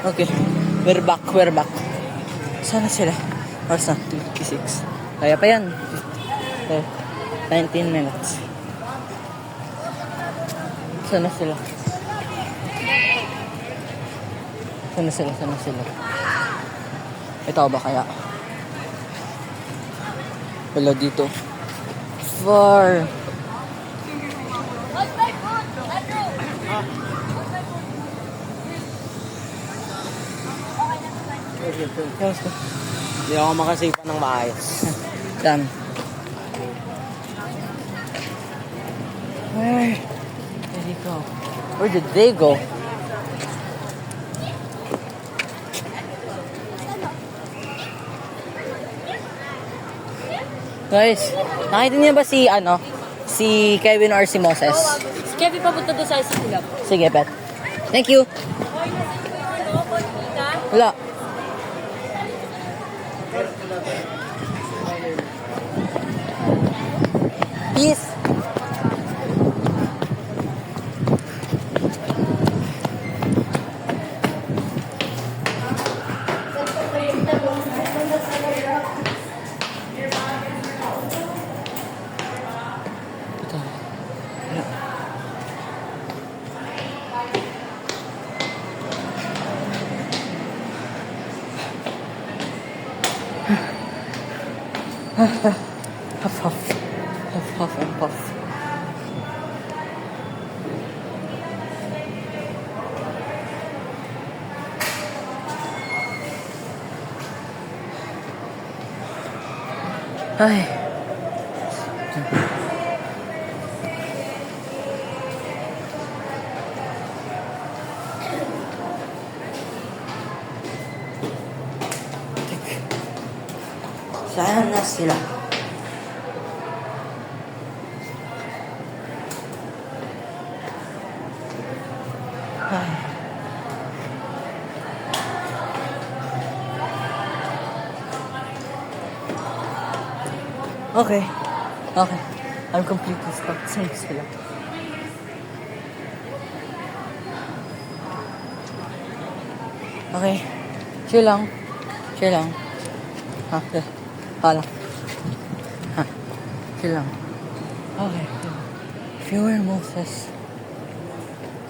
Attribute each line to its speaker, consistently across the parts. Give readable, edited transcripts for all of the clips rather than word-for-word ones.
Speaker 1: Okay. We're back. Sana sila? Oras na, 2:56. Kaya pa yan. Okay. 19 minutes. Sana sila? Sana sila? Ito ba kaya? Wala dito. Far.
Speaker 2: Hindi ako makasipa ng maayos.
Speaker 1: Yan. Where did he go? Where did they go? Guys, nakita niyo ba si Kevin or si Moses?
Speaker 3: Si Kevin papunta doon sa City Lab.
Speaker 1: Sige, Pet. Thank you. Wala. Peace. Huff and puff. Ay. Saan na sila? Ay. Okay. I'm completely stuck. Saan sila? Okay. Chill lang. Ha? Hala. Ha? Chill lang. Okay. If you were Moses,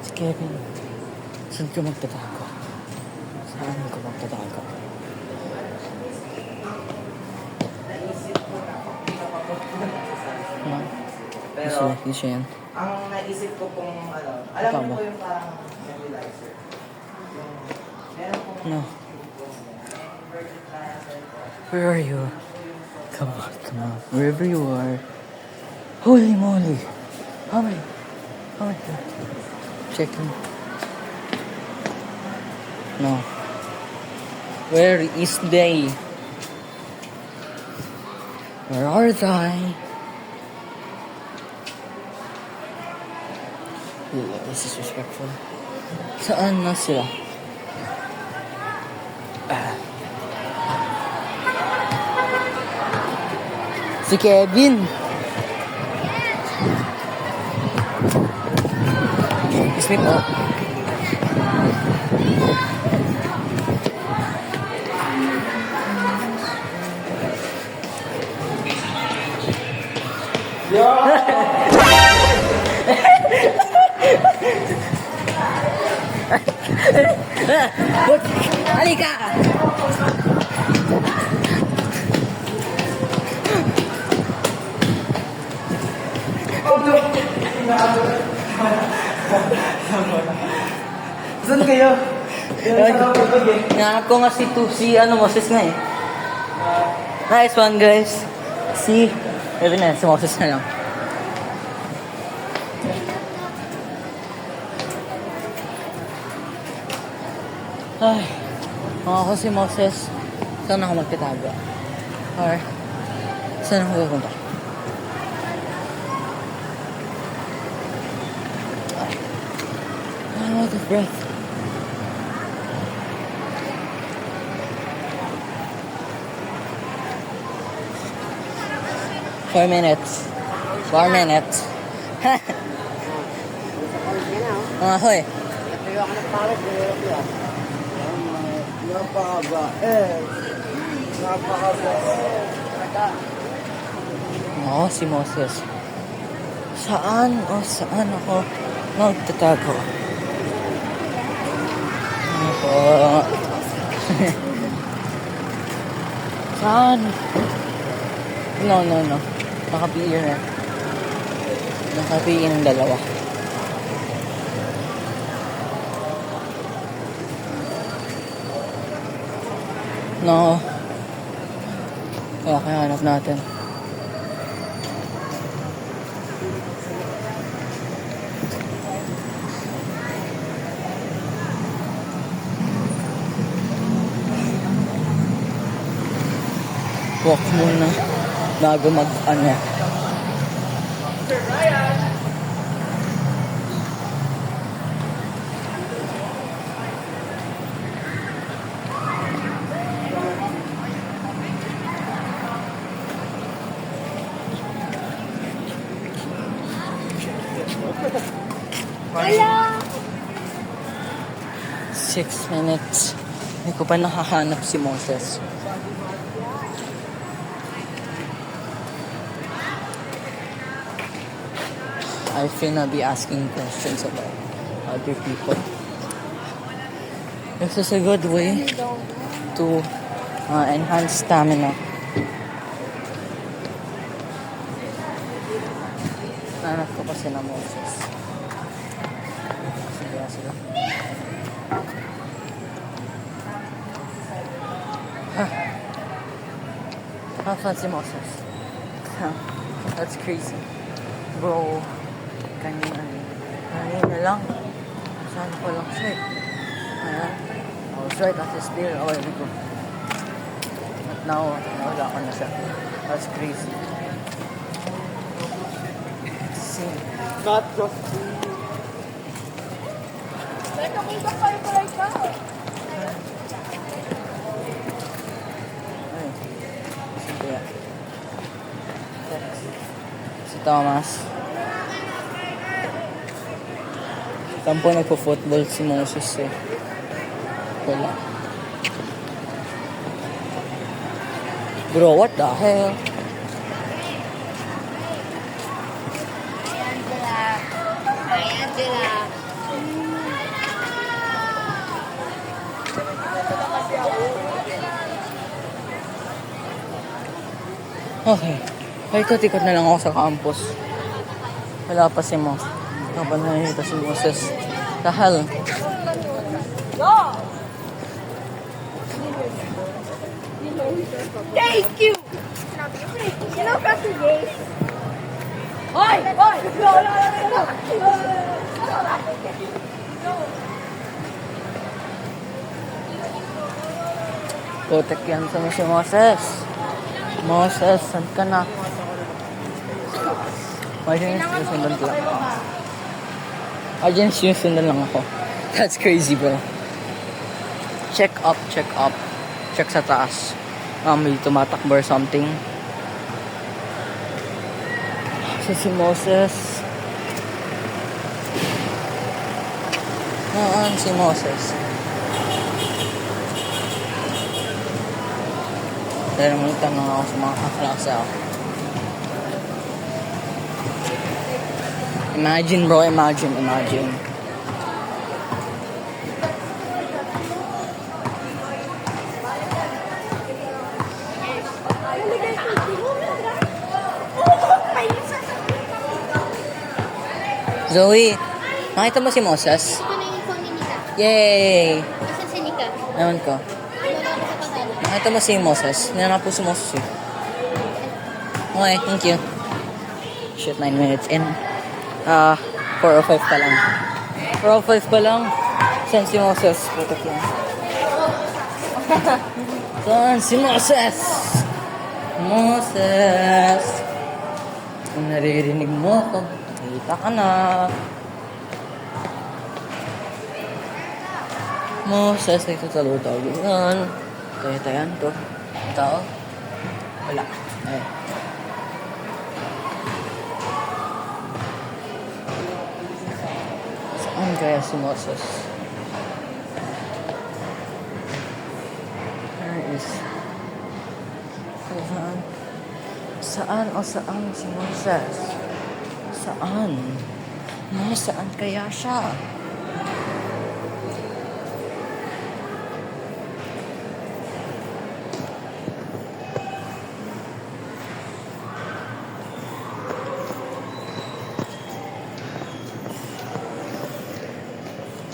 Speaker 1: si Kevin, saan ka magtatago? Saan ka magtatago?
Speaker 2: Pero,
Speaker 1: Isa yan.
Speaker 2: ang naisip ko pong, alam
Speaker 1: Ikaw
Speaker 2: mo
Speaker 1: ba?
Speaker 2: po yung parang nebulizer. Meron pong
Speaker 1: No. Where are you? Come on. Wherever you are. Holy moly. Oh my God. Checking. No. Where is they? Where are they? This is disrespectful. Saan na sila? Si Kevin. Excuse me po. Halika!
Speaker 2: Saan kayo?
Speaker 1: Nahanap ko nga si Moses nga eh. Nice one, guys. Si Moses na lang. Ay, ako si Moses. Saan ako magtatago? Or, saan ako pupunta? I'm out of breath. Four minutes. Hoy.
Speaker 2: Napakabait. Napakabait.
Speaker 1: Oo, si Moses. Saan saan ako magtatago? Ano po? Saan? No. Nakapiin na. Nakapiin ng dalawa. No. Kaya hanap natin. Walk muna bago mag-ano.
Speaker 3: Wala!
Speaker 1: 6 minutes. Hindi ko pa nakahanap si Moses. I finna be asking questions about other people. This is a good way to enhance stamina. Hanap ko kasi na Moses. Sige sila. Fancy Moses. That's crazy. Bro. Kanina lang. Saan ko lang siya eh. Ayan. I was right at his deal. Oh, there we go. But now, nawala ko na siya. That's crazy. See.
Speaker 2: Not just
Speaker 1: Ay. Si Kuya. Si Thomas. Tampo nagpo-football si Moses eh. Wala. Bro, what the hell?
Speaker 3: Angela.
Speaker 1: Okay. Paikot-ikot na lang ako sa campus. Wala pa si Moses. Wala pa nakikita si Moses. Dahil.
Speaker 3: Thank you! Sino kasi Jace? Hoy! Hoy! No!
Speaker 1: Putek yan sa si Moses. Moses, saan ka na? Imagine sinusundan lang ako. Imagine sinusundan lang ako. That's crazy, bro. Check up. Check sa taas. May tumatakbo or something. Si Moses. Si Moses. Dahil naman tanong ako sa mga kaklase ako. Imagine bro, imagine. Zoe, nakita mo si Moses?
Speaker 3: Ito na yung phone ni Nika.
Speaker 1: Yay!
Speaker 3: Asan si Nika?
Speaker 1: Ewan ko.
Speaker 3: Wala ko sa pagano.
Speaker 1: Nakita mo si Moses? Hinanap po si Moses eh. Okay, thank you. Shit, 9 minutes in. 4:05 pa lang. 4:05 pa lang. Saan si Moses? Putok yan. Saan si Moses? Moses! Kung naririnig mo ako, kita ka na. Moses, nagtatalo-talo yan. Tayo-tayan to. Tao? Wala. Ay. Saan kaya si Moses? Saan? Saan o saan si Moses? Saan? Saan kaya siya?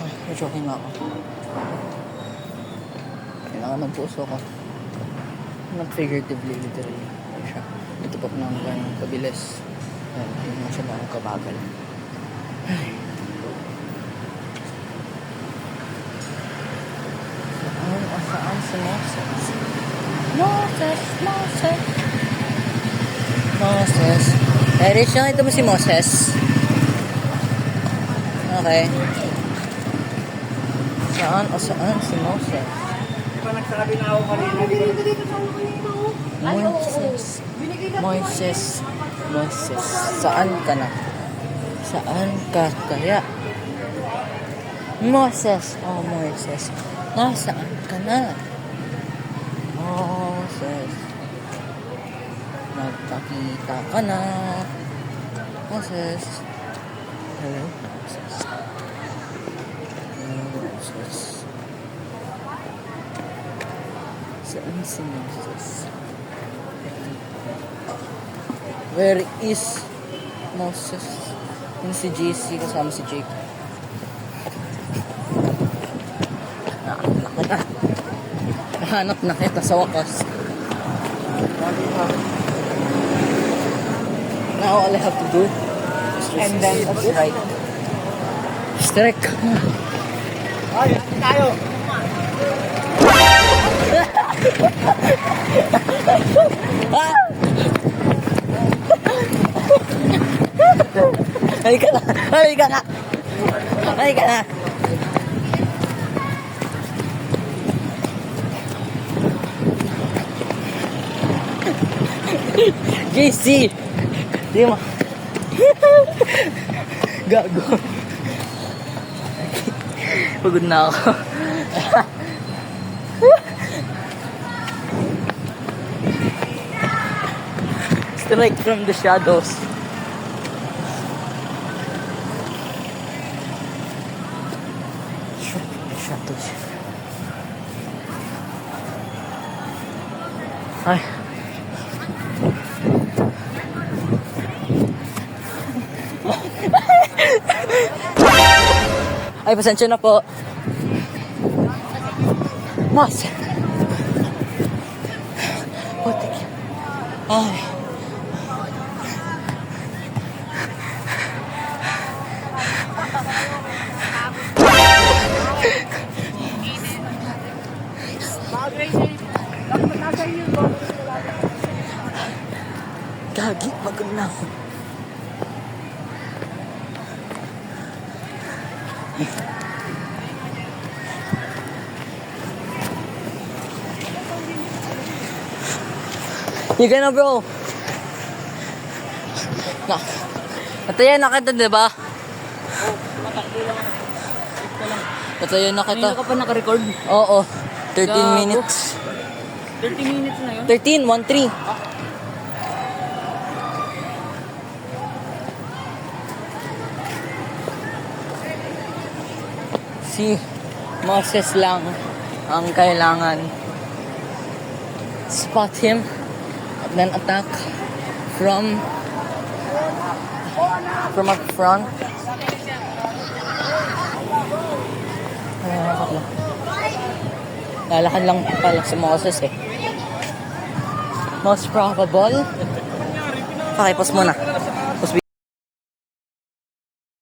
Speaker 1: Ay, medyo okay na ako. Kailangan ng puso ko. Not figuratively, literally. Ano siya? Ito pa ng ganun kabilis. Ayan, hindi mo siya ganun kabagal. Ay. Saan o saan si Moses? Moses, Moses. Moses. Reach lang ito mo si Moses. Okay. Saan o saan si Moses?
Speaker 2: Pa nagsabi na ako kanina.
Speaker 1: Moises. Moises. Moises. Saan ka na? Saan ka kaya? Moses. Oh, Moises. Nasaan ka na? Moses. Nagpakita ka na. Moses. Hello, Moses. Moses. Saan si Moses? Where is Moses? Yun si JC kasama si Jake. Nahanap na kita sa wakas. Now all I have to do is
Speaker 2: And then,
Speaker 1: strike. Strike.
Speaker 2: Ay, tayo!
Speaker 1: Halika na! Halika na! Halika na! JC! Di mo. Gago. Pagod na ako. Strike from the shadows. Strike from the shadows. Ay. Ay, pasensya na po. Mas. Putik. Ay. Gagi, pagod na ako. You gonna bro? Na. Natayan na kita, diba? Natayan na kita.
Speaker 2: Hindi ka pa naka-record?
Speaker 1: Oo. 13
Speaker 2: Gago.
Speaker 1: minutes.
Speaker 2: 30 minutes na yun?
Speaker 1: 13, 1-3. Si Moses lang ang kailangan. Spot him and then attack from up front. Lalakad lang pala si Moses eh. Most probable. Okay, pause muna.